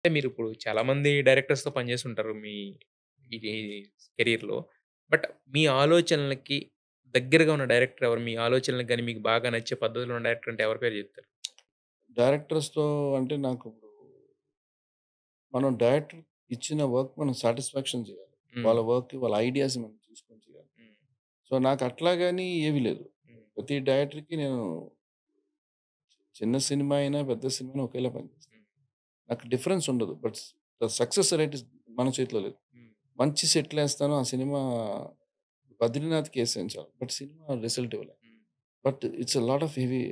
అంటే మీరిప్పుడు చాలామంది డైరెక్టర్స్‌తో పనిచేసుంటారు మీ ఇది కెరియర్‌లో. బట్ మీ ఆలోచనలకి దగ్గరగా ఉన్న డైరెక్టర్ ఎవరు? మీ ఆలోచనలకు గాని, మీకు బాగా నచ్చే పద్ధతిలో ఉన్న డైరెక్టర్ అంటే ఎవరి పేరు చెప్తారు? డైరెక్టర్స్‌తో అంటే నాకిప్పుడు మనం డైరెక్టర్ ఇచ్చిన వర్క్ మనం సాటిస్ఫాక్షన్ చేయాలి. హ్మ్. వాళ్ళ వర్క్, వాళ్ళ ఐడియాస్ మనం తీసుకొని చేయాలి. హ్మ్. సో, నాకు అట్లాగని ఏవి లేదు. హ్మ్. ప్రతి డైరెక్టర్‌కి నేను చిన్న సినిమా అయినా, పెద్ద సినిమా అయినా ఒకేలా పనిచేస్తాను. హ్మ్. నాకు డిఫరెన్స్ ఉండదు. But the success rate is మన చేతిలో లేదు. హ్మ్. మంచి సెట్‌లేస్తాను. ఆ సినిమా 'బద్రీనాథ్‌కి' ఏసాను చాలు. బట్ సినిమా రిజల్ట్ ఇవ్వలే. హ్మ్. But it's a lot of heavy.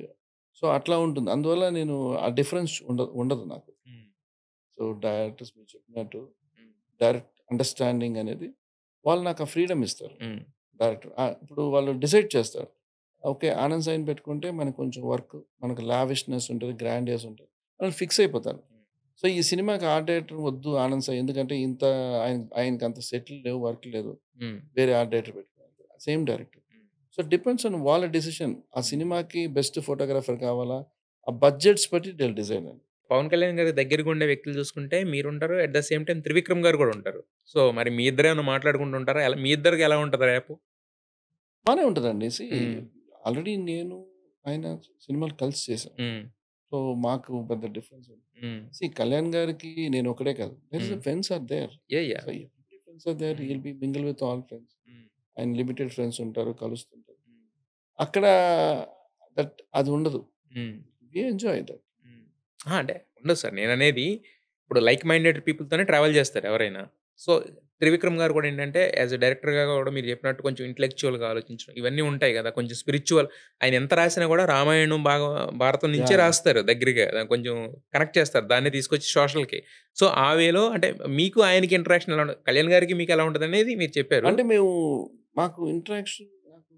So, అట్లా ఉంటుంది. అందువల్ల నేను ఆ డిఫరెన్స్ ఉండదు నాకు. హ్మ్. సో, డైరెక్టర్స్ మీరు చెప్పినట్టు హ్మ్. డైరెక్ట్ అండర్‌స్టాండింగ్ అనేది వాళ్ళు నాకు ఆ ఫ్రీడమ్ ఇస్తారు. హ్మ్. డైరెక్టర్. ఇప్పుడు వాళ్ళు డిసైడ్ చేస్తారు. ఓకే. 'ఆనంద్ సాయిని' పెట్టుకుంటే మనకు కొంచెం వర్క్, మనకు లావిష్‌నెస్ ఉంటది. గ్రాండియస్ ఉంటది. వాళ్ళు ఫిక్స్ అయిపోతారు. హ్మ్. సో, ఈ సినిమాకి ఆ డైరెక్టర్ వద్దు 'ఆనంద్ సాయి' ఎందుకంటే ఇంత ఆయనకంత సెటిల్ లేవు, వర్క్ లేదు. హ్మ్. వేరే ఆర్ట్ డైరెక్టర్ పెట్టుకోవాలి. Same director. హ్మ్. సో, డిపెండ్స్ ఆన్ వాళ్ళ డెసిషన్. ఆ హ్మ్. సినిమాకి బెస్ట్ ఫోటోగ్రాఫర్ కావాలా? ఆ బడ్జెట్స్ బట్టి దే విల్ డిసైడ్ అండి. 'పవన్ కళ్యాణ్' గారికి దగ్గరగా ఉండే వ్యక్తులు చూసుకుంటే మీరుంటారు. At the same time 'Trivikram' garu కూడా ఉంటారు. సో, మరి మీ ఇద్దరేమన్నా మాట్లాడుకుంటూ ఉంటారా? మీ ఇద్దరికి ఎలా ఉంటది ర్యాపు? బానే ఉంటదండి. హ్మ్. ఆల్రెడీ నేను, ఆయన సినిమాలు కలిసి చేశాం. హ్మ్. సో, మాకు పెద్ద డిఫరెన్స్ ఉంది. హ్మ్. కళ్యాణ్ గారికి నేను ఒక్కడే కాదు. There is hmm. Friends are there. So, yeah! Every friends are there. He hmm. Will be mingle with all friends. Hmm. ఆయన లిమిటెడ్ ఫ్రెండ్స్ ఉంటారు. కలుస్తుంటారు. హ్మ్. అక్కడ అది ఉండదు. Hmm. We enjoy that. Hmm. అహా! అంటే ఉండదు సార్. నేననేది ఇప్పుడు లైక్ మైండెడ్ పీపుల్‌తోనే ట్రావెల్ చేస్తారు ఎవరైనా. సో, 'త్రివిక్రమ్' గారు కూడా ఏంటంటే యాస్ ఎ డైరెక్టర్‌గా కూడా మీరు చెప్పినట్టు కొంచెం ఇంటెలెక్చువల్‌గా ఆలోచించడం ఇవన్నీ ఉంటాయి గదా! కొంచెం స్పిరిచ్యువల్ ఆయన ఎంత రాసినా కూడా రామాయణం, భారతం నుంచే యాహ్! రాస్తారు దగ్గరగా. కొంచెం కనెక్ట్ చేస్తారు. దాన్నే తీసుకొచ్చి సోషల్‌కి. సో, ఆ వేలో అంటే మీకు ఆయనకి ఇంటరాక్షన్ ఎలా ఉంటది? కళ్యాణ్ గారికి మీకు ఎలా ఉంటదనేది మీరు చెప్పారు. అంటే మాకు ఇంటరాక్షన్ నాకు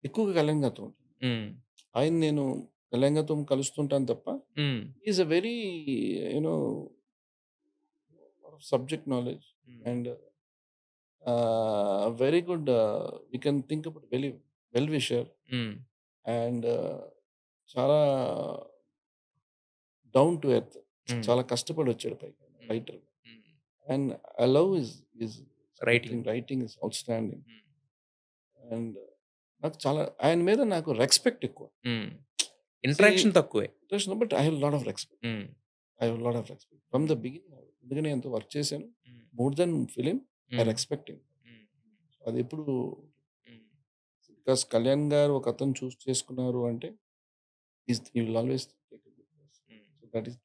ఎక్కువగా కళ్యాణ్ గారితో ఉంటుంది. హ్మ్. నేను కళ్యాణ్ గారితో కలుస్తుంటాను తప్ప, hmm. He is a very you know subject knowledge hmm. And very good. We can think about well wisher hmm. And చాలా డౌన్ టు ఎర్త్. హ్మ్. చాలా కష్టపడి వచ్చాడు పైకి hmm. Writer. Hmm. And I love his writing. Scripting. Writing is outstanding. Hmm. And నాకు చాలా ఆయన మీద నాకు రెస్పెక్ట్ ఎక్కువ. హ్మ్. సీ ఇంటరాక్షన్ తక్కువే. Interest but I have lot of respect. Hmm. From hmm. The beginning. ఎందుకంటే ఎంతో వర్క్ చేశాను. హ్మ్. మోర్ దాన్ ఫిల్మ్ ఐ హ్మ్. Respect him. హ్మ్. అదెప్పుడు హ్మ్. బికాజ్ కళ్యాణ్ గారు ఒకతను చూజ్ చేసుకున్నారు అంటే he will always take a good person. Hmm. So that is